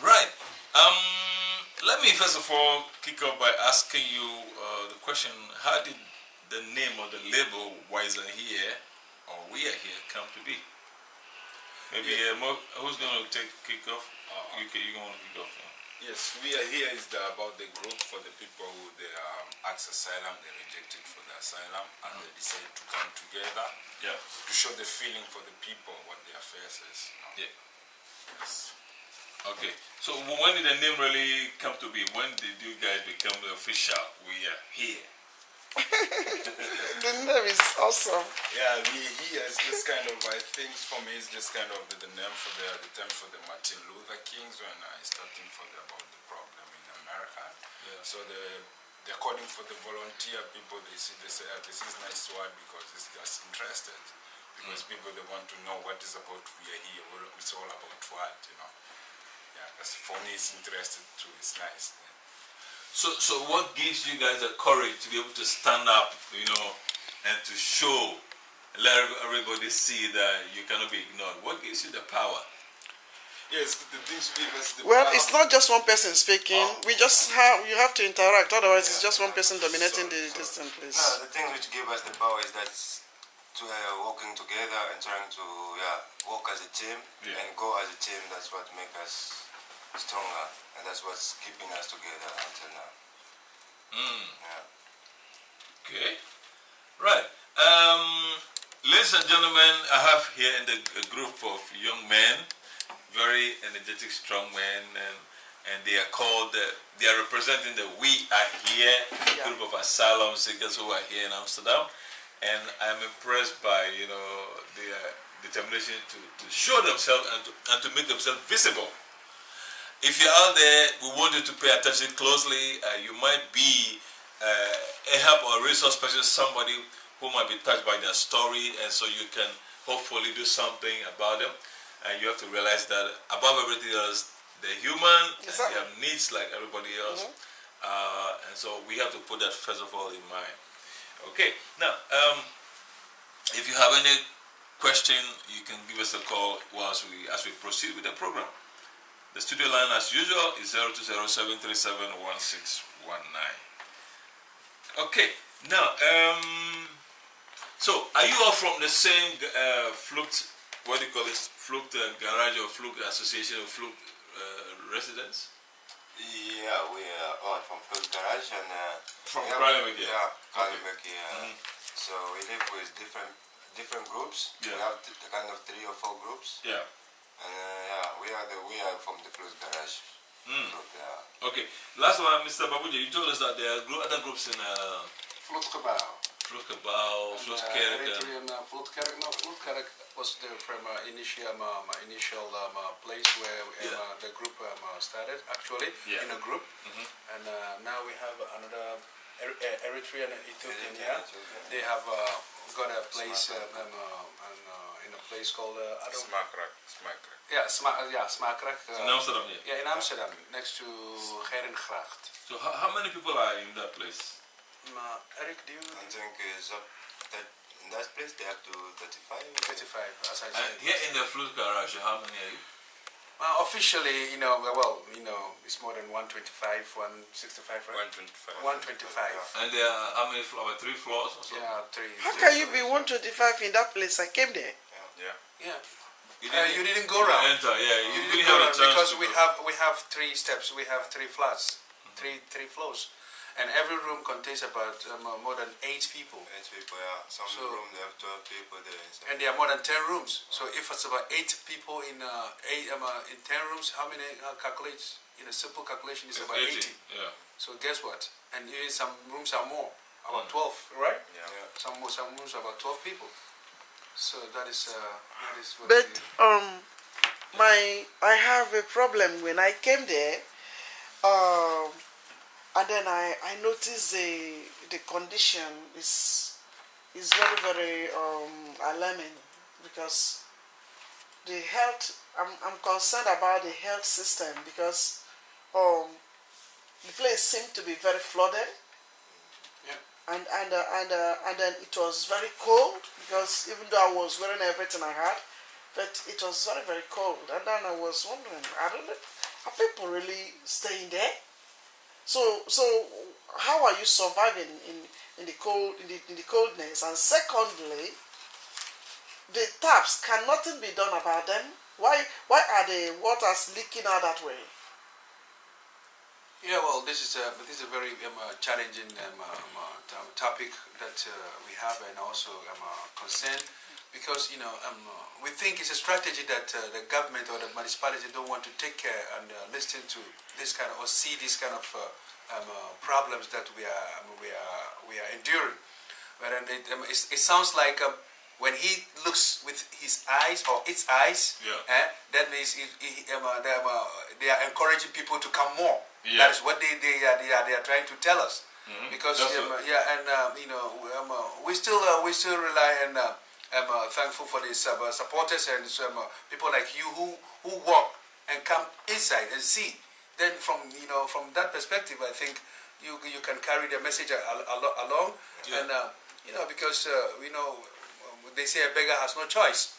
Right. Let me first of all kick off by asking you the question: how did the name of the label "Wiser Here" or "We Are Here" come to be? Maybe who's going to kick off? You going to kick off? Yes, We Are Here is about the group for the people who they asked asylum, they rejected for the asylum, and they decided to come together. Yeah. To show the feeling for the people what their faces. Yeah. Yes. Okay. So when did the name really come to be? When did you guys become the official "We Are Here"? The name is awesome. Yeah, We Are Here is just kind of, I think for me, it's just kind of the name for the time for the Martin Luther Kings when I starting for about the problem in America. Yeah. So the according for the volunteer people, they say this is nice word because it's just interested. Because people they want to know what is about We Are Here, what it's all about what, Yeah, because for me it's interested too, it's nice. So what gives you guys the courage to be able to stand up, and to show, let everybody see that you cannot be ignored? What gives you the power? Yes, the things give us the Well, power. it's not just one person speaking. You have to interact. Otherwise, it's just one person dominating the distant place. No, the thing which give us the power is that to working together and trying to work as a team and go as a team. That's what makes us stronger, and that's what's keeping us together until now. Yeah. Okay. Right. Ladies and gentlemen, I have here in a group of young men, very energetic, strong men, and they are called, they are representing the We Are Here group of asylum seekers who are here in Amsterdam. And I'm impressed by, their determination to show themselves and to make themselves visible. If you're out there, we want you to pay attention closely. You might be a help or a resource person, somebody who might be touched by their story, and so you can hopefully do something about them. And you have to realize that above everything else, they're human and they have needs like everybody else. And so we have to put that first of all in mind. Okay, now, if you have any question, you can give us a call as we proceed with the program. The studio line, as usual, is 0207371619. Okay, now, so are you all from the same Flukt, what do you call this, Flukt Garage or Flukt Association of Flukt residents? Yeah, we are all from Flukt Garage and from Kralevik, yeah, Kralevik, So we live with different groups. We have the kind of 3 or 4 groups. Yeah. And we are from the Flukt Garage group. Yeah. Okay. Last one, Mr. Babuji, you told us that there are other groups in Vlotgebouw. Vlotgebouw, Vlotkerk. Vlotkerk was from my initial place where the group started, actually, in a group. And now we have another Eritrean and Ethiopian here. They have got a place in a place called Smakrak. Smakrak. In Amsterdam, in Amsterdam, next to Gerengracht. So how many people are in that place? Eric, do you? I think is up that in that place they have to 35. 35, as I said. Here in the Flukt Garage, how many are you? Officially, it's more than 125, 165, right? 125. And there are how many floors? 3 floors or something? Yeah, 3. How can you be 125 in that place? I came there. Yeah. You didn't go around. Enter, You didn't go around because we have 3 steps. We have 3 flats, 3 floors. And every room contains about more than 8 people. 8 people, yeah. Some room they have 12 people there. And there are more than 10 rooms. So if it's about 8 people in 10 rooms, how many calculates? In a simple calculation, it's about 80. Yeah. So guess what? And even some rooms are more, about 12, right? Yeah. Some rooms are about 12 people. So that is what. But I have a problem when I came there. And then I noticed the condition is very, very alarming, because the health, I'm concerned about the health system, because the place seemed to be very flooded. And then it was very cold, because even though I was wearing everything I had, but it was very, very cold. And then I was wondering, I don't know, are people really staying there? So how are you surviving in the cold in the coldness? And secondly, the taps, can nothing be done about them? Why are the waters leaking out that way? Yeah, well, this is a very challenging topic that we have, and also concern, because we think it's a strategy that the government or the municipality don't want to take care and listen to this kind of, or see this kind of problems that we are enduring. But it sounds like when he looks with his eyes or its eyes, that means they are encouraging people to come more. Yeah. That is what they are trying to tell us. Mm-hmm. Because we still rely and thankful for these supporters and people like you who walk and come inside and see. Then from that perspective, I think you can carry the message along. Yeah. And because they say a beggar has no choice,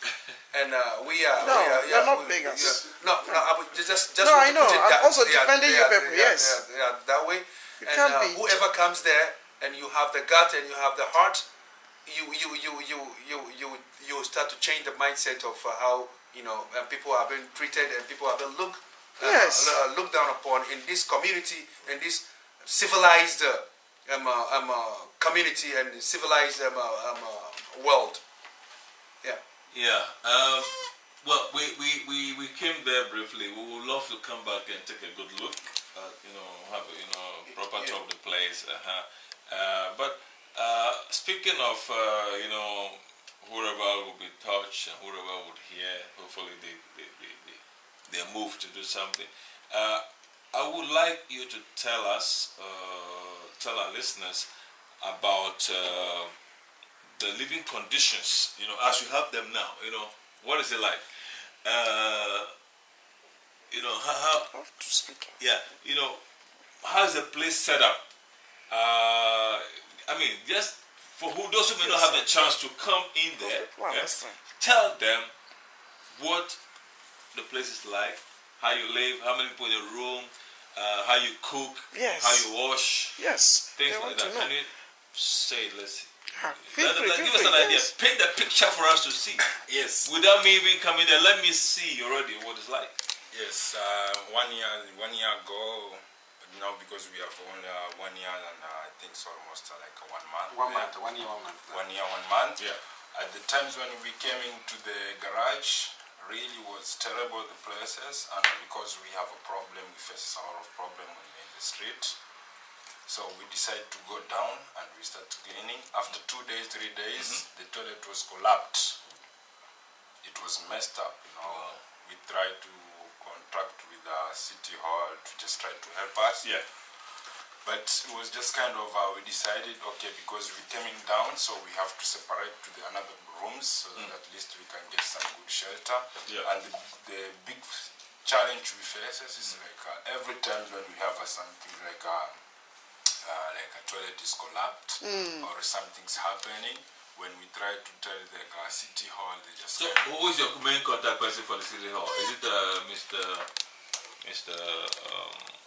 and we are. You're not beggars. No, I would just. No, I know. I'm also defending you people. Yes. That way. You and can't be. Whoever comes there, and you have the gut and you have the heart, you start to change the mindset of how people are being treated and people are being looked down upon in this community, in this civilized community and civilized world. Yeah. Yeah. Well, we came there briefly. We would love to come back and take a good look. Have proper tour of the place. But speaking of whoever will be touched and whoever would hear, hopefully they move to do something. I would like you to tell us, tell our listeners about the living conditions, as you have them now. What is it like? How to speak. Yeah, how is the place set up? I mean, just for those who may not have the chance to come in there, tell them what the place is like, how you live, how many people in the room, how you cook, how you wash, things like that. Can you say it? Let's see. Give us an idea. Paint the picture for us to see. Yes. Without me even coming there, let me see already what it's like. Yes. 1 year ago, because we have only 1 year and I think it's almost like 1 month. 1 month. 1 year, 1 month. 1 year, 1 month. Yeah. At the times when we came into the garage, really was terrible, the places, and because we have a problem, we face a lot of problem in the street. So we decided to go down and we started cleaning. After 2 days, 3 days, the toilet was collapsed. It was messed up, Wow. We tried to contract with the city hall to just try to help us. Yeah. But it was just kind of, we decided, okay, because we're coming down, so we have to separate to the another rooms so that at least we can get some good shelter. Yeah. And the big challenge we face is like every time when we have something like a toilet is collapsed or something's happening, when we try to tell the city hall, they just... So who is your main contact person for the city hall? Is it Mr.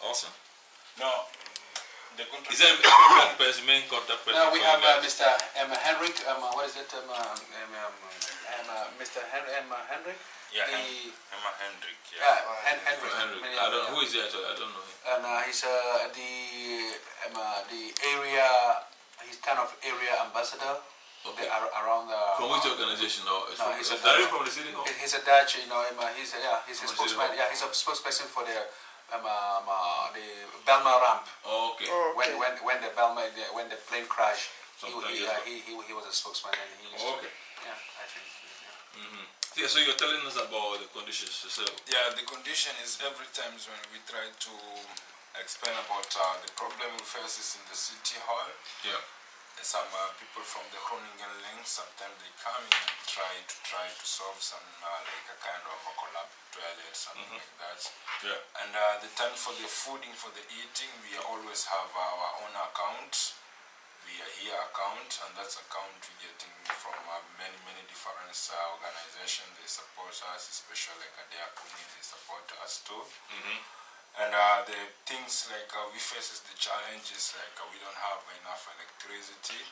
Olsen? No. Is there a person, main contact person? No, we have Mr. Henrik. What is it? Mr. Henrik. Yeah, Emma Hendrik. Yeah, Henrik. Who is that? I don't know him. And he's the area. He's kind of area ambassador. Okay. Around the. From which organization? He's from the city hall. He's a Dutch. He's a spokesman. Yeah, he's a spokesperson for the Belma ramp. Oh, okay. When the plane crashed, he was a spokesman and he used to, yeah, I think. Yeah. Yeah, so you're telling us about the conditions yourself. Yeah, the condition is every time when we try to explain about the problem we face in the city hall. Yeah. Some people from the Groningen link, sometimes they come in and try to solve some like a kind of a collapsed toilet, something like that. Yeah. And the time for the fooding, for the eating, we always have our own account. We are Here account, and that's account we're getting from many different organizations. They support us, especially like their community, they support us too. And the things like we face the challenges like we don't have enough electricity.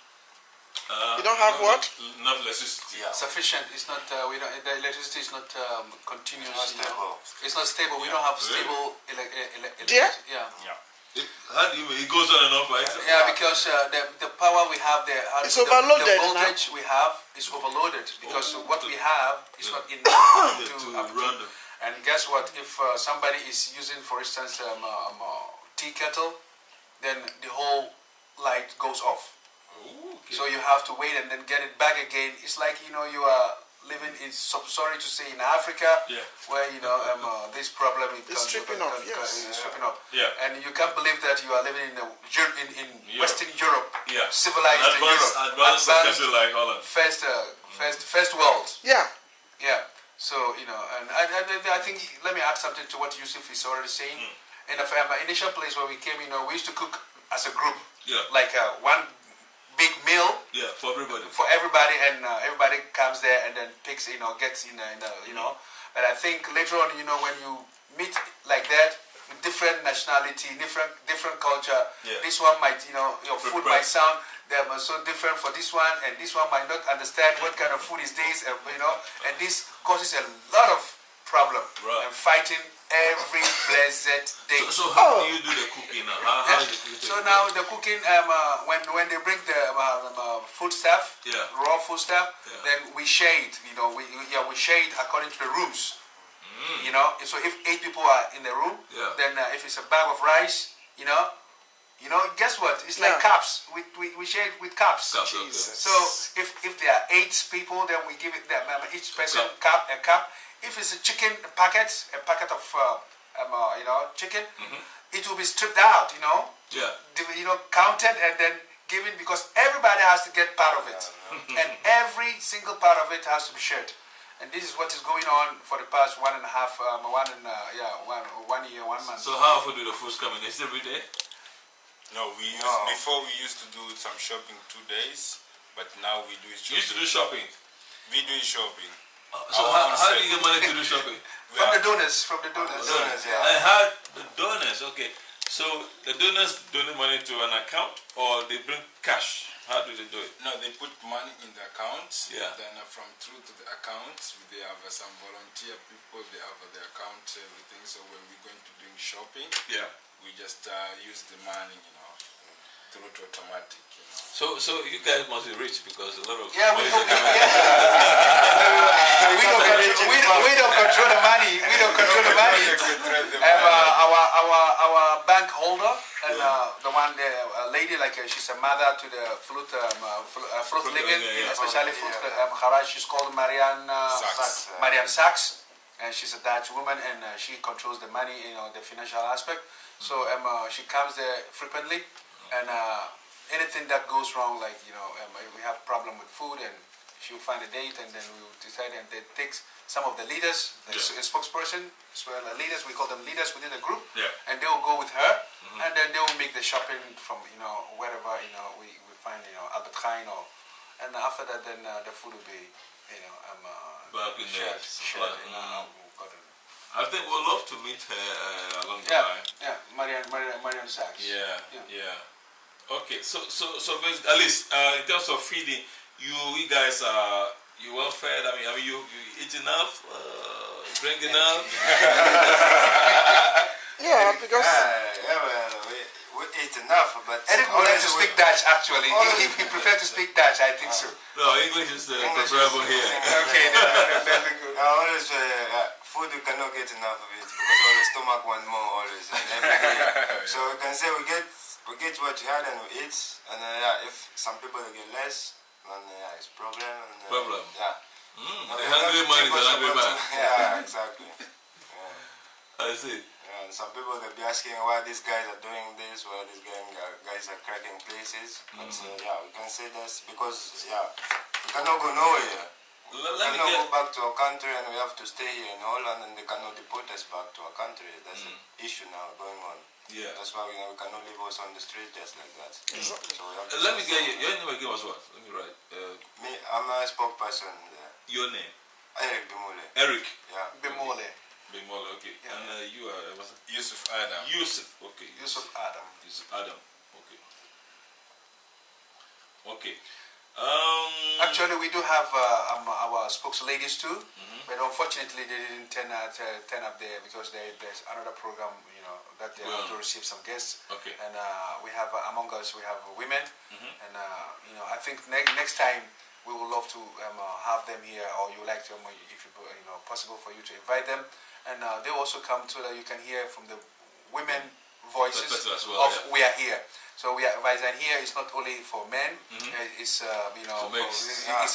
You don't have what? Enough electricity. Yeah. Sufficient. It's not. We don't. The electricity is not continuous. It's not stable. It's not stable. We don't have Really? stable electricity. Yeah? Yeah. How do you, it goes on and off like that? Yeah, because the power we have there, It's the overloaded voltage we have is overloaded because what we have is not enough Yeah, to run them. And guess what? If somebody is using, for instance, tea kettle, then the whole light goes off. Oh, okay. So you have to wait and then get it back again. It's like you are living in, sorry to say, in Africa, Yeah. where this problem It's stripping off, yes. is stripping off. Yeah. And you can't believe that you are living in Europe. Western Europe, Yeah. civilized Advanced country like Holland. first world. Yeah. Yeah. So and I think, let me add something to what Yusuf is already saying. In the initial place where we came, we used to cook as a group, Yeah. like one big meal Yeah, for everybody. for everybody, and everybody comes there and then picks, gets But I think later on, when you meet like that, with different nationality, different culture, Yeah. this one might, your food Prepare. might sound so different for this one, and this one might not understand what kind of food is this, and this causes a lot of problem Right. and fighting every blessed day. So how do you do the cooking now? How is the cooking? So now the cooking, when they bring the food stuff, Yeah. raw food stuff, Yeah. then we share it. We share it according to the rooms. So if 8 people are in the room, Yeah. then if it's a bag of rice, guess what? It's like Yeah. cups. We share it with cups. Cups, okay. So if there are 8 people, then we give it them each person a cup. If it's a chicken packet of chicken, it will be stripped out, Yeah. counted and then given, because everybody has to get part of it, and every single part of it has to be shared. And this is what is going on for the past 1.5 1 year, 1 month. So how often do the foods come in? Is it every day? No, before we used to do some shopping 2 days, but now we do it You used to shopping. do shopping. We do shopping. So Our own how do self. you get money to do shopping? From the donors. Donors, yeah. I had the donors, okay. So the donors donate money to an account, or they bring cash? How do they do it? No, they put money in the account. Yeah. Then from through to the account, they have some volunteer people. They have the account, everything. So when we're going to do shopping, Yeah. we just use the money, through to automatic. So you guys must be rich, because a lot of Yeah, we places don't are control the money. We don't control the money. Our bank holder and the one, the lady, like she's a mother to the flute living, yeah. especially flute Haraj. She's called Marianne Sachs, and she's a Dutch woman, and she controls the money, the financial aspect. So she comes there frequently, and anything that goes wrong, like we have problem with food, and she will find a date, and then we will decide, and then takes some of the leaders, the spokesperson, so the leaders, we call them leaders within the group, Yeah. and they will go with her, and then they will make the shopping from wherever we find Albert Heijn, and after that, then the food will be back in the shared. I think we'd love to meet her along the line. Yeah, Marianne Sachs. Yeah. Okay, so basically, at least in terms of feeding, you guys are well fed. I mean you eat enough, drink enough. Yeah, because we eat enough, but Eric would like to speak Dutch. Actually, he prefers to speak Dutch. I think so. No, English is preferable here. Okay, then good. Always food we cannot get enough of it, because all the stomach want more always and every day. So we can say we get what we had and we eat, and if some people they get less, then it's problem. And, Problem. Yeah. The hungry man is an hungry man. Yeah, exactly. I see. Yeah, and some people they'll be asking why these guys are doing this, why these guys are cracking places. But we can say that's because we cannot go nowhere. We cannot go back to our country, and we have to stay here in Holland, and they cannot deport us back to our country. That's an issue now going on. Yeah. That's why we cannot leave us on the street just like that. Exactly. So we have to Let me get you. Your name again was what? Let me write. me, I'm a spokesperson there. Your name? Eric Bimule. Eric. Yeah. Bimole. Bimola, okay. Yeah. And you are Yusuf Adam. Yusuf, okay. Yusuf Adam. Yusuf Adam, okay. Okay. Actually, we do have our spokesladies too, but unfortunately they didn't turn up there because there's another program, that they have to receive some guests. Okay. And we have among us we have women, and I think next time we would love to have them here, or you like to, if possible for you to invite them, and they also come so that you can hear from the women voices as well, of We Are Here. So we are Zijn here is not only for men. It's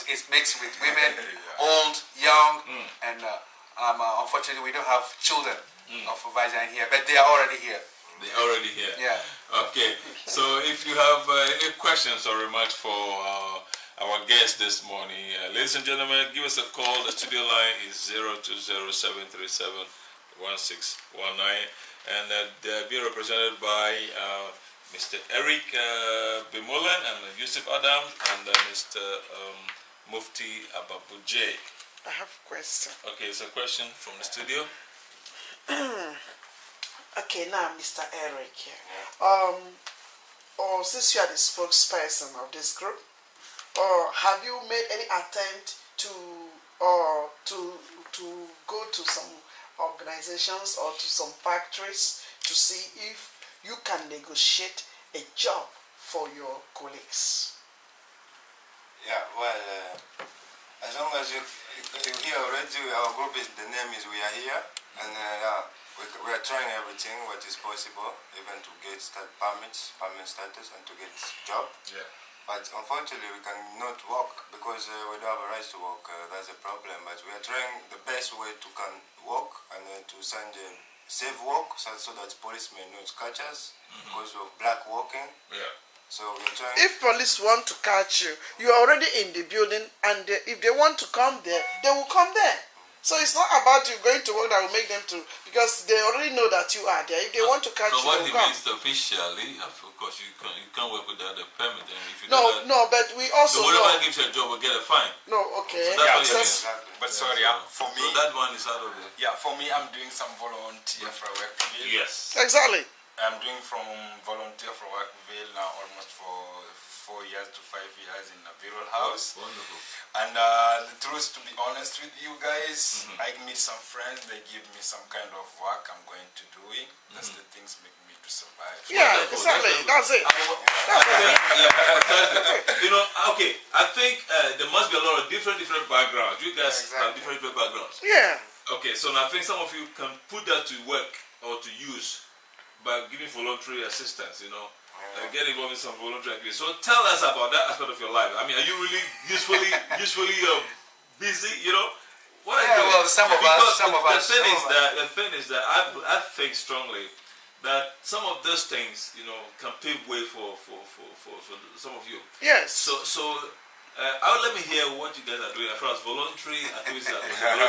it's mixed with women, old, young, and unfortunately we don't have children of Zijn here, but they are already here. They're already here. Yeah. Okay. So if you have any questions or remarks for our guest this morning, ladies and gentlemen, give us a call. The studio line is 020-737-1619, and they're being represented by Mr. Eric Bimolan and Yusuf Adam and Mr. Mufti Ababuje. I have a question. Okay, it's a question from the studio. Okay, now Mr. Eric here. Or since you are the spokesperson of this group, or have you made any attempt to go to some organizations or to some factories to see if you can negotiate a job for your colleagues? Yeah, well, as long as you hear already, our group is, the name is We Are Here, and we are trying everything what is possible, even to get permit status, and to get job. Yeah. But unfortunately, we cannot work because we don't have a right to work. That's a problem. But we are trying the best way to can work and to send safe work so that police may not catch us because of black walking. Yeah. So we're trying. If police want to catch you, you are already in the building, and if they want to come there, they will come there. So it's not about you going to work that will make them to, because they already know that you are there. If they want to catch you, what they he will come. means officially, of course, you can't work without a permit. And if you No, but we also the know. whoever gives you a job will get a fine. No, okay. So that's what Because- But sorry, for me, So that one is out of it. yeah, for me, I'm doing some volunteer for Workville. Yes. Exactly. I'm doing from volunteer for Workville now almost for 4 years to 5 years in a viral house. Wonderful. And the truth, to be honest with you guys, I meet some friends, they give me some kind of work I'm going to do it. That's the things make me to survive. Yeah, Wonderful. exactly. That's it. You know, okay, I think there must be a lot of different backgrounds. You guys have different backgrounds. Yeah. Okay, so now I think some of you can put that to work or to use by giving voluntary assistance, get involved in some voluntary activities. So tell us about that aspect of your life. I mean, are you really usefully busy, What are you doing? Well, some of us. The thing is that I think strongly that some of those things, can pave way for some of you. Yes. So let me hear what you guys are doing as far as voluntary activities are concerned.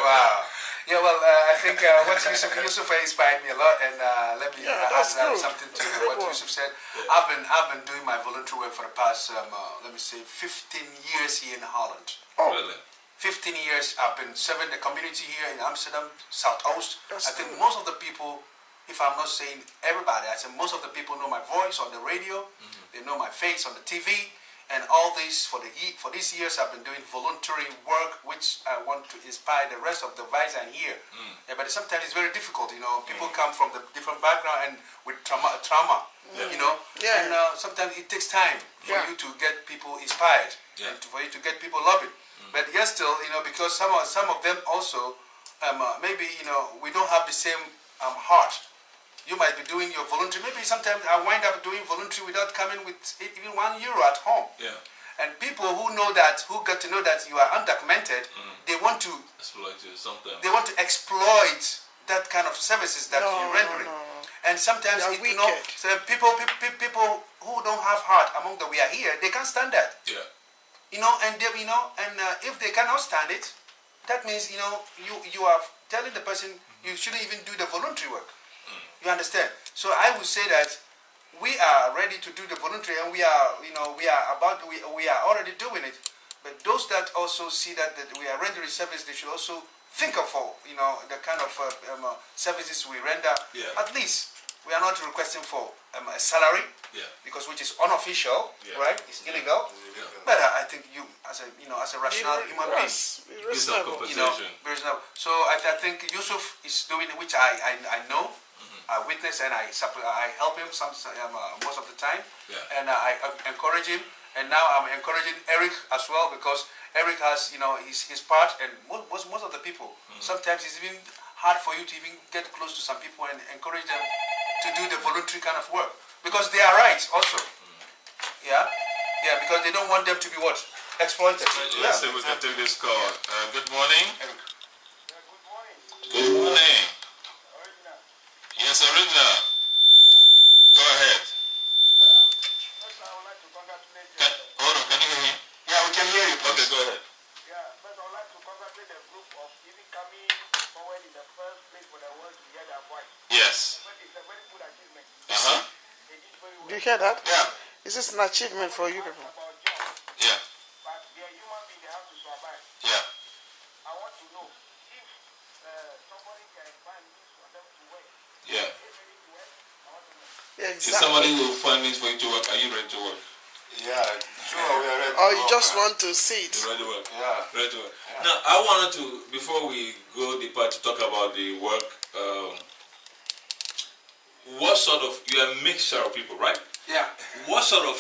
Wow. Yeah, well, I think what Yusuf inspired me a lot, and let me add something to what Yusuf said. I've been doing my voluntary work for the past, 15 years here in Holland. Oh, really? 15 years I've been serving the community here in Amsterdam Southeast. That's I think good. most of the people, if I'm not saying everybody, I think most of the people know my voice on the radio. They know my face on the TV. And all this for these years I've been doing voluntary work, which I want to inspire the rest of the Zijn here. Yeah, but sometimes it's very difficult. People come from the different background and with trauma. Yeah. And sometimes it takes time for you to get people inspired and for you to get people loving. But yet still, because some of them also maybe we don't have the same heart. You might be doing your voluntary. Maybe sometimes I wind up doing voluntary without coming with even €1 at home. Yeah. And people who get to know that you are undocumented, they want to Exploit you sometimes. They want to exploit that kind of services that you're rendering. No. And sometimes They are wicked. so people who don't have heart among the We Are Here, they can't stand that. Yeah. And if they cannot stand it, that means you are telling the person you shouldn't even do the voluntary work. You understand? So I would say that we are ready to do the voluntary, and we are already doing it. But those that also see that we are rendering service, they should also think of the kind of services we render. At least we are not requesting for a salary, because which is unofficial, right? It's illegal. But I think you, as a rational human being, reasonable. Reasonable. So I think Yusuf is doing, which I know, I witness, and I help him most of the time, and I encourage him. And now I'm encouraging Eric as well, because Eric has his part, and most of the people. Sometimes it's even hard for you to even get close to some people and encourage them to do the voluntary kind of work, because they are right also. Because they don't want them to be what? Exploited. Let's see if we can take this call. Good morning. Good morning. Good morning. Yes, Original. Go ahead. First, I would like to congratulate Hold on, can you hear me? Yeah, we can hear you. Okay, go ahead. First, I would like to congratulate the group of even coming forward in the first place for the world to hear their voice. Yes. But it's a very good achievement. They did very well. Do you hear that? Yeah. Is this an achievement for you people? About jobs, Yeah. but they are human beings, they have to survive. Yeah. I want to know if somebody can find means for them to work. Yeah. If they need to work, I want to know. Yeah, If exactly. somebody will find means for you to work, are you ready to work? Yeah, sure, we are ready. Or you just want to see it? You're ready to work? Yeah. Ready to work. Now, I wanted to, before we go deeper to talk about the work, what sort of, you're a mixture of people, right? Yeah. What sort of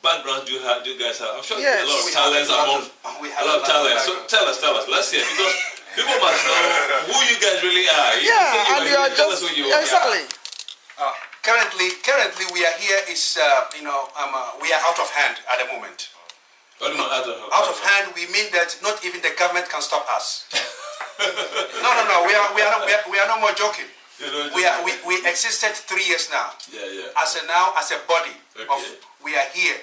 background do you guys have? I'm sure Yes. a lot of talents among, a lot of talents. So tell us, let's hear, because people must know who you guys really are. Yeah, and you are tell us just, who you are. exactly. Currently, we are here is we are out of hand at the moment. What do you mean, Out of hand, we mean that not even the government can stop us. No. We are no more joking. We existed 3 years now. As a body of we are here.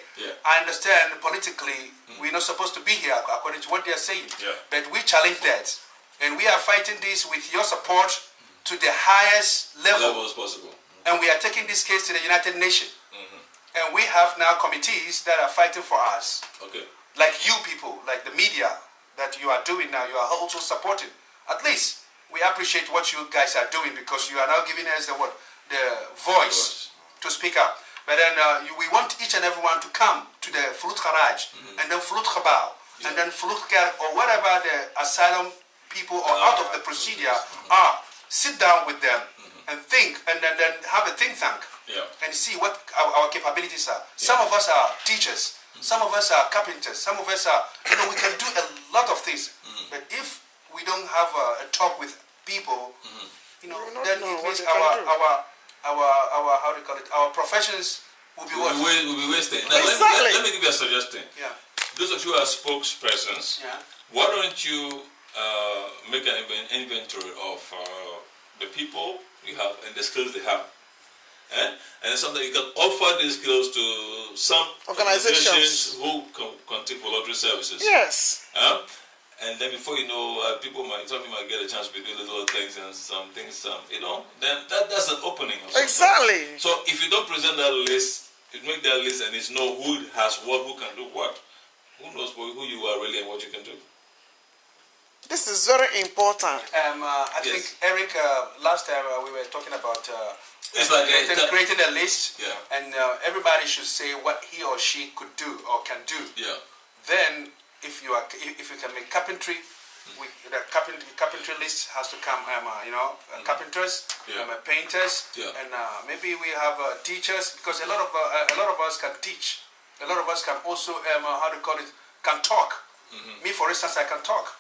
I understand politically we're not supposed to be here according to what they are saying. But we challenge that, and we are fighting this with your support to the highest level as possible. And we are taking this case to the United Nations. And we have now committees that are fighting for us. Okay. Like you people, like the media that you are doing now, you are also supporting. At least we appreciate what you guys are doing, because you are now giving us the voice to speak up. But then we want each and everyone to come to the Flut Kharaj, and then Flut Khabao, and then Flut Ker, or whatever the asylum people or out of the procedure are. Sit down with them and think, and then have a think tank and see what our capabilities are. Some of us are teachers, some of us are carpenters, some of us are, we can do a lot of things. But if we don't have a talk with people, then it means our how do you call it? Our professions will be what? Will be wasted. Now, Exactly. let me give you a suggestion. Yeah. Those of you who are spokespersons, why don't you make an inventory of the people you have and the skills they have? And sometimes you can offer these skills to some organizations who can take voluntary services. Yes. And then before you know, some people might get a chance to do little things and some things, then that's an opening. Exactly. So if you don't present that list, you make that list and it's know who has what, who can do what. Who knows who you are really and what you can do. This is very important. I think, Eric, last time we were talking about it's like creating a list, and everybody should say what he or she could do or can do. Then, if you can make carpentry, the carpentry list has to come. Carpenters, painters, and maybe we have teachers, because a lot of us can teach. A lot of us can also can talk. Me, for instance, I can talk.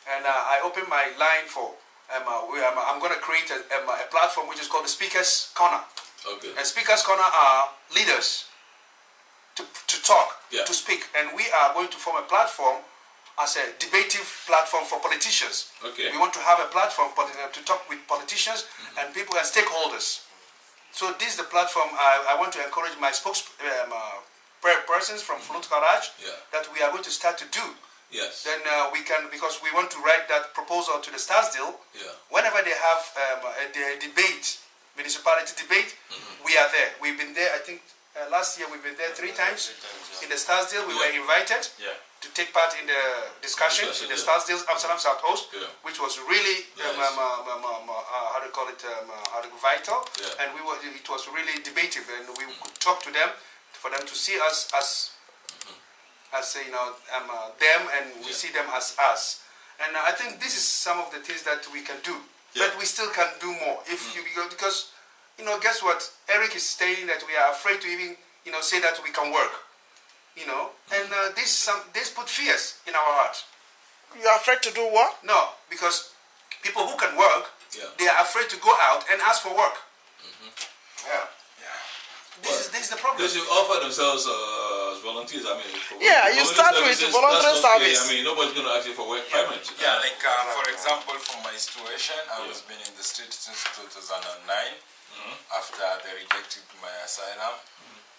And I open my line for, I'm going to create a platform which is called the Speakers Corner. Okay. And Speakers Corner are leaders to talk, to speak. And we are going to form a platform as a debative platform for politicians. Okay. We want to have a platform to talk with politicians and people and stakeholders. So this is the platform I want to encourage my spokespersons from Flut Kharaj that we are going to start to do. Yes. Then we can, because we want to write that proposal to the Stars deal. Whenever they have a debate, municipality debate, we are there. We've been there, I think, last year we've been there 3 times. In the Stars deal, we were invited. to take part in the discussion in the Amsterdam Southeast, which was really how to call it vital, and it was really debative, and we could talk to them for them to see us as them, and we see them as us. And I think this is some of the things that we can do, but we still can do more because guess what? Eric is saying that we are afraid to even say that we can work. And this put fears in our heart. You are afraid to do what? No, because people who can work, they are afraid to go out and ask for work. This is the problem. Because you offer themselves as volunteers. I mean, you start with voluntary service. I mean, nobody's going to ask you for work permit. Yeah, like for example, from my situation, I was been in the street since 2009 after they rejected my asylum.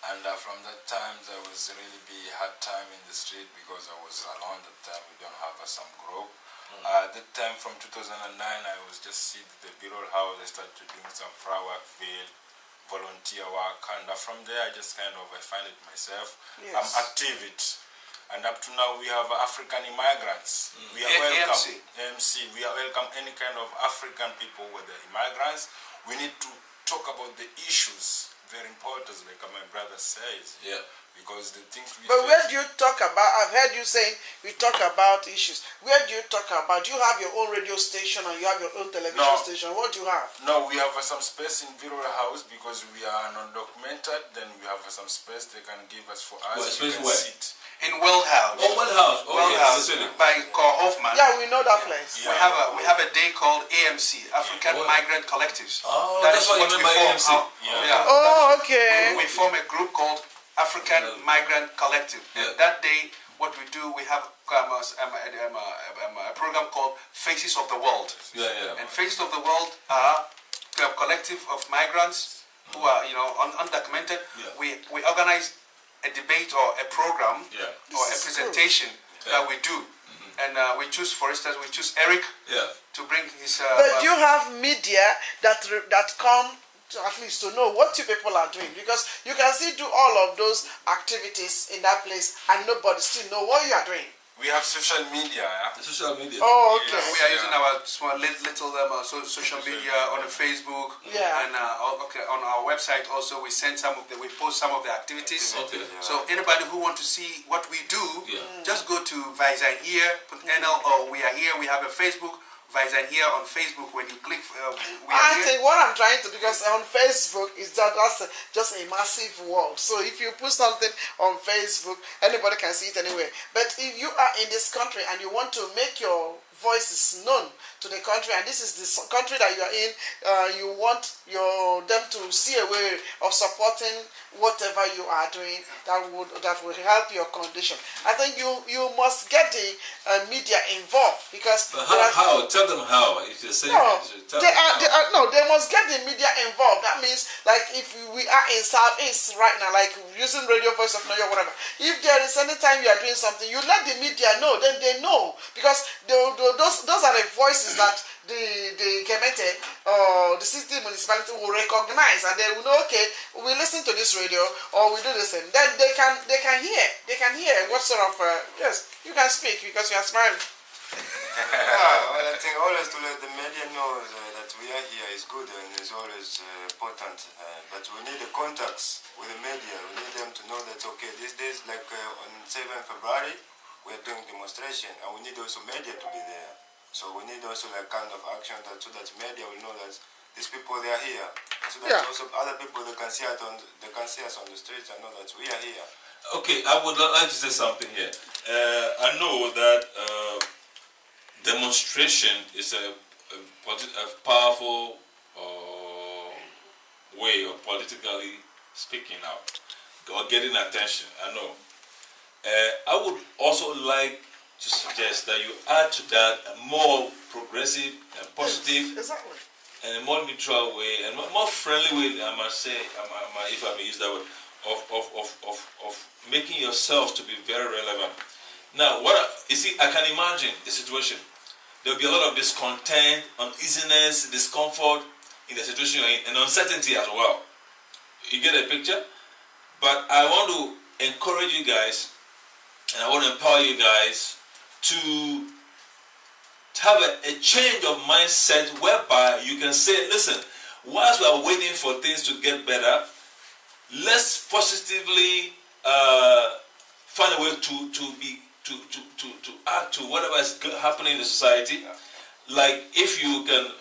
And from that time, there was really be hard time in the street because I was alone that time. We don't have some group. That time from 2009, I was just sit at the bureau house. I started doing some flower field, volunteer work, and from there I just I find it myself. I'm active it. And up to now we have African immigrants. We are welcome. AMC. We are welcome any kind of African people with the immigrants. We need to talk about the issues. Very important, like my brother says. Because the things we. But where do you talk about? I've heard you saying we talk about issues. Where do you talk about? Do you have your own radio station or you have your own television station? What do you have? No, we have some space in Vero House because we are non-documented. Then we have some space they can give us for us. Space where? Sit. In Well House. Oh, Well House. Well House by Carl Hoffman. Yeah, we know that place. We have a day called AMC, African Migrant Collectives. Oh, that's what you mean by AMC. Oh, okay. We form a group called African Migrant Collective. And that day, what we do, we have a program called Faces of the World. And Faces of the World are a collective of migrants who are, undocumented. We organize a debate or a program or a presentation that we do. And we choose, for instance, Eric to bring his... but you have media that come to at least to know what you people are doing, because you can still do all of those activities in that place and nobody still know what you are doing. We have social media. Social media. Oh, okay. We are using our small little social media on the Facebook. And on our website also we post some of the activities. So anybody who want to see what we do, just go to Zijn Hier, or we are here. We have a Facebook. Zijn Hier on Facebook. When you click, I think what I'm trying to, because on Facebook is that's just a massive world. So if you put something on Facebook, anybody can see it anywhere. But if you are in this country and you want to make your voices known to the country, and this is the country that you are in, you want them to see a way of supporting whatever you are doing that will help your condition. I think you must get the media involved, because how? Tell them how. If you're saying they must get the media involved. That means, like, if we are in Southeast right now, like using Radio Voice of Naija or whatever, if there is any time you are doing something, you let the media know, then they know, because those are the voices that the Kemente or the city municipality will recognize, and they will know, okay, we listen to this radio or we do this, and then they can hear what sort of yes, you can speak because you are smiling. Well, I think always to let the media know that we are here is good and is always important. But we need the contacts with the media. We need them to know that, okay, these days, like on 7th February, we are doing demonstration, and we need also media to be there. So we need also like kind of action so that media will know that these people, they are here. So that also other people, they can see us on the streets and know that we are here. Okay, I would like to say something here. I know that demonstration is a powerful way of politically speaking out or getting attention. I know. I would also like to suggest that you add to that a more progressive and positive, and a more neutral way and more friendly way, I must say, if I may use that word, of making yourself to be very relevant. Now, you see, I can imagine the situation. There will be a lot of discontent, uneasiness, discomfort in the situation you're in, and uncertainty as well. You get a picture? But I want to encourage you guys and I want to empower you guys to have a change of mindset whereby you can say, listen, whilst we are waiting for things to get better, let's positively find a way to add to whatever is happening in the society. Like if you can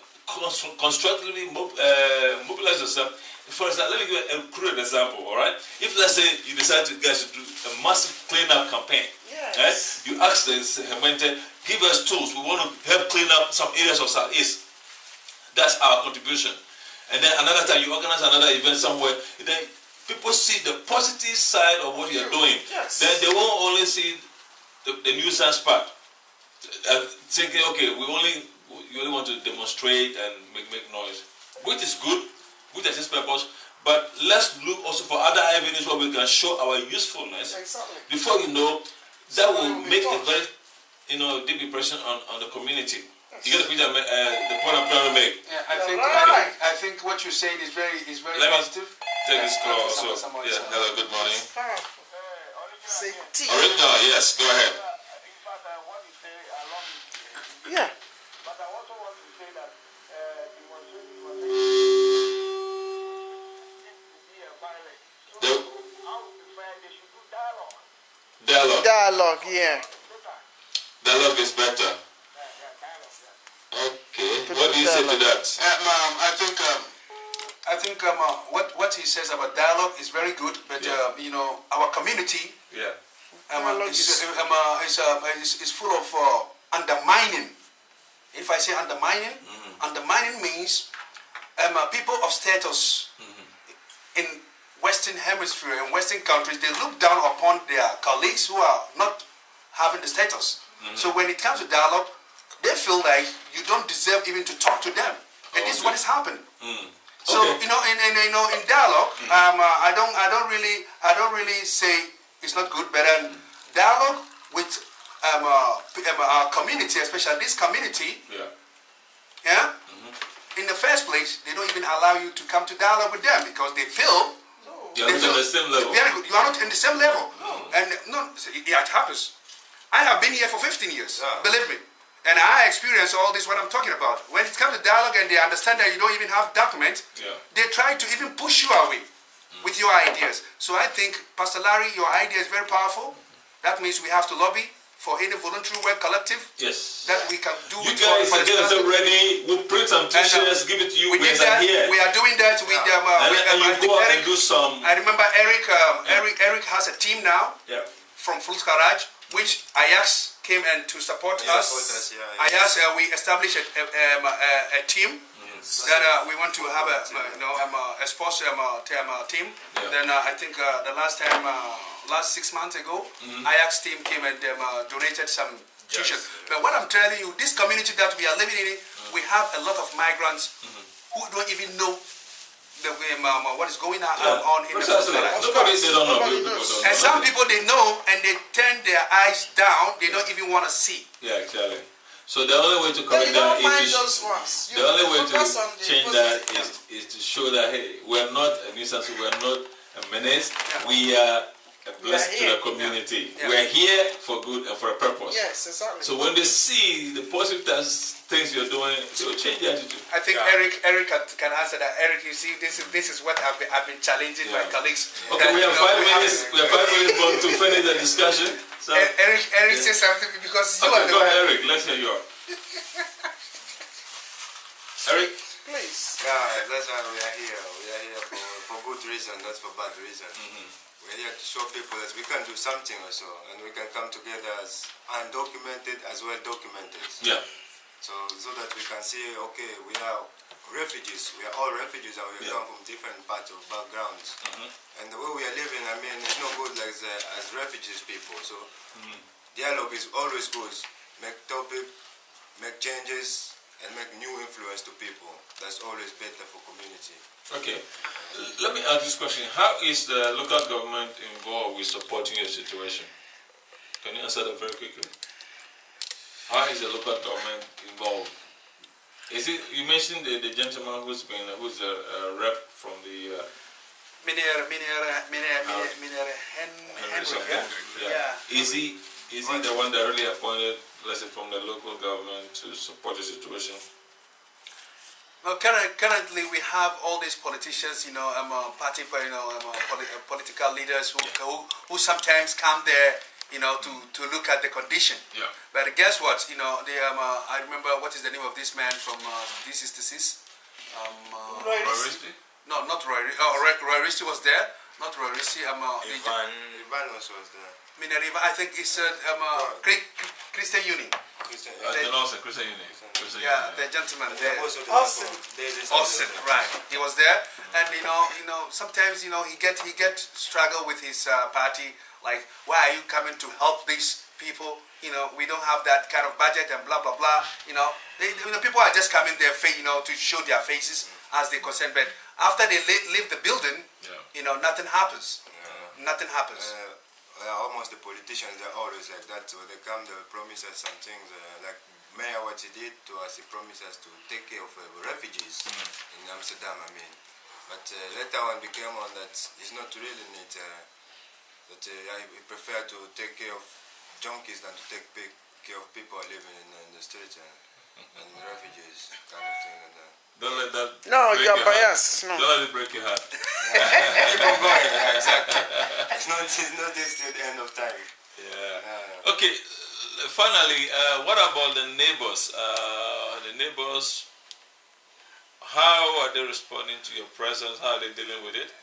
constructively mobilize yourself. For example, let me give a crude example. All right, if let's say you decide to guys to do a massive cleanup campaign, right? You ask the Hemente, give us tools. We want to help clean up some areas of Southeast. That's our contribution. And then another time you organize another event somewhere, then people see the positive side of what you're doing. Then they won't only see the nuisance part, thinking, okay, you only want to demonstrate and make noise, which is good, which has its purpose. But let's look also for other avenues where we can show our usefulness. Exactly. Before you know, that will make a very deep impression on the community. You get the picture, the point I'm trying to make. Yeah, I think what you're saying is very Let positive. Take this call also. Yeah, hello, good morning. Say T. Original, yes, go ahead. In fact, what you say, I love it. Yeah. But I also want to say that you must to be a violent. So I would prefer they should do dialogue. Dialogue, yeah. Dialogue is better. Okay, what do you say to that? I think what he says about dialogue is very good, but our community is full of undermining. If I say undermining, undermining means people of status in Western Hemisphere and Western countries, they look down upon their colleagues who are not having the status. So when it comes to dialogue, they feel like you don't deserve even to talk to them, and this is what has happened. So in dialogue, I don't really say it's not good, but dialogue with our community, especially this community, in the first place, they don't even allow you to come to dialogue with them because they feel you're not on the same level. You are not in the same level, and it happens. I have been here for 15 years, believe me. And I experience all this, what I'm talking about. When it comes to dialogue and they understand that you don't even have documents, they try to even push you away with your ideas. So I think, Pastor Larry, your idea is very powerful. That means we have to lobby for any voluntary work collective that we can do. You guys are getting so ready. We'll print some t-shirts, give it to you. We did that. Here. We are doing that with and you go out and do some. I remember Eric has a team now from Full Garage, which Ajax came and to support us. Ajax, we established a team that we want to have a sports team. Then I think the last 6 months ago, Ajax team came and donated some t-shirts. But what I'm telling you, this community that we are living in, we have a lot of migrants who don't even know what is going on in the Nobody and some people they know and they turn their eyes down. They don't even want to see. Yeah, exactly. So the only way to correct that is the only way to change that is to show that hey, we're not a nuisance, we're not a menace. We are a blessing to the community. We're here for good and for a purpose. Yes, exactly. So when they see the positive things you're doing, they will change their attitude. I think Eric can answer that. Eric, you see, this is what I've been challenging my colleagues. Okay, we have 5 minutes. We have 5 minutes more to finish the discussion. So Eric says something because you are the go ahead, Eric. Let's hear you. Eric, please. Yeah, that's why we are here. We are here for good reason, not for bad reason. We're here to show people that we can do something also, and we can come together as undocumented as well documented. Yeah. So that we can see, okay, we are refugees. We are all refugees, and we come from different parts of backgrounds. And the way we are living, I mean, it's not good like as refugees people. So dialogue is always good. Make topic, make changes, and make new influence to people. That's always better for community. Okay. Let me ask this question. How is the local government involved with supporting your situation? Can you answer that very quickly? How is the local government involved? Is it, you mentioned the gentleman who's a rep from the Meneer Henry. Yeah. Is he the one that really appointed, let's say, from the local government to support the situation? Well, currently we have all these politicians, political leaders who sometimes come there, to look at the condition. Yeah. But guess what? I remember what is the name of this man from This Is the Sis? Roy Risti? No, not Roy. Roy Risti was there. Not Roy Risti. Ivan also was there. I think it's Christian Union. Christian Union. Yeah, the gentleman there. Austin. Right. He was there, and sometimes he get struggle with his party. Like, why are you coming to help these people? We don't have that kind of budget and blah blah blah. People are just coming there, to show their faces as they concern. But after they leave the building, nothing happens. Nothing happens. Almost the politicians, they're always like that. When they come, they will promise us some things. Like Mayor, what he did to us, he promised us to take care of refugees in Amsterdam, But later on became on that it's not really need, that we prefer to take care of junkies than to take care of people living in the streets and refugees, kind of thing. And, don't let that. No, you're your heart. biased. No. Don't let it break your heart. keep on going. Exactly. It's not just till the end of time. Yeah. Okay. Finally, what about the neighbors? How are they responding to your presence? How are they dealing with it?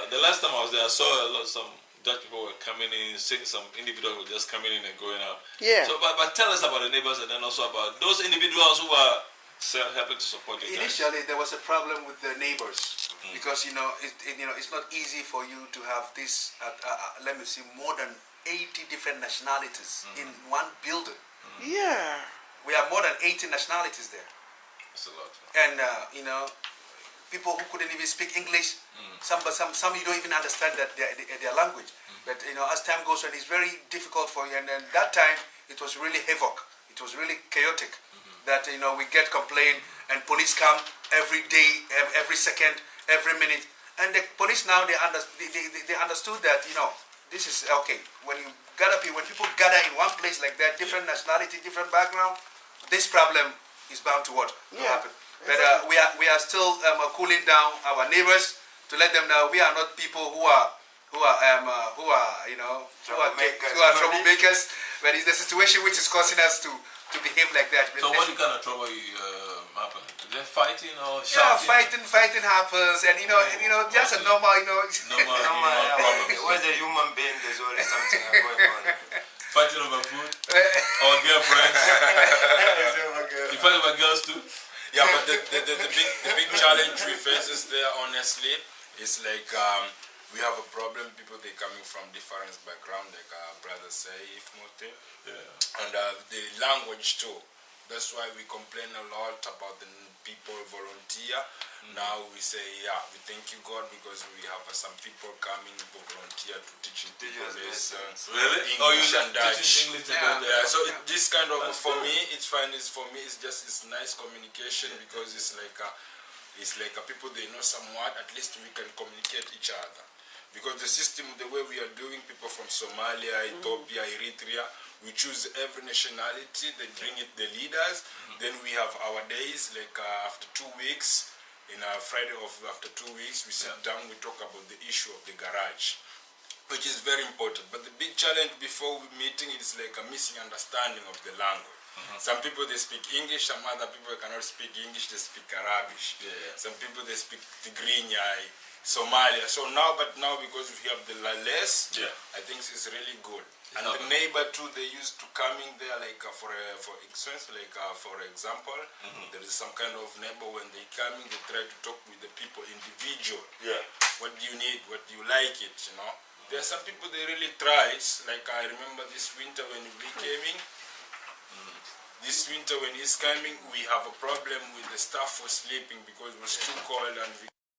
The last time I was there, I saw some Dutch people were coming in, seeing some individuals were just coming in and going out. Yeah. So, but tell us about the neighbors, and then also about those individuals who are helping to support you guys. Initially, there was a problem with the neighbors because it's not easy for you to have this. Let me see, more than 80 different nationalities in one building. Yeah. We have more than 80 nationalities there. That's a lot. And people who couldn't even speak English. Some you don't even understand their language. But as time goes on, it's very difficult for you. And then that time, it was really havoc. It was really chaotic. That we get complaint and police come every day, every second, every minute. And the police now they understood that this is okay. When people gather in one place like that, different nationality, different background, this problem is bound to happen. But we are still cooling down our neighbors to let them know we are not people who are troublemakers. But it's the situation which is causing us to behave like that. So what kind of trouble happen? Is there fighting or shouting? Yeah, fighting happens, and just a normal, normal problem. Where's the human being? There's always something going on. Fighting over food or girlfriends? You fight over girls too? Yeah, but the big challenge we face is there, honestly, is like we have a problem. People, they coming from different background, like our brother say, and the language too. That's why we complain a lot about the people volunteer. Now we say, we thank you God because we have some people coming to volunteer to teach people lessons. Really? English and Dutch. English So this kind of for me, it's fine. It's nice communication because it's like people they know somewhat. At least we can communicate each other. Because the system, the way we are doing, people from Somalia, Ethiopia, Eritrea, we choose every nationality, they bring it the leaders, then we have our days, like after 2 weeks, Friday after 2 weeks, we sit down, we talk about the issue of the garage, which is very important. But the big challenge before meeting is like a missing understanding of the language. Some people, they speak English, some other people cannot speak English, they speak Arabic. Some people, they speak Tigrinya, Somalia. So now because we have the less, I think it's really good. And the neighbor too, they used to come in there like for example, there is some kind of neighbor when they come in, they try to talk with the people individual. What do you need? What do you like it? There are some people they really try. It's like I remember this winter when we came in. This winter when he's coming, we have a problem with the staff for sleeping because it was too cold and we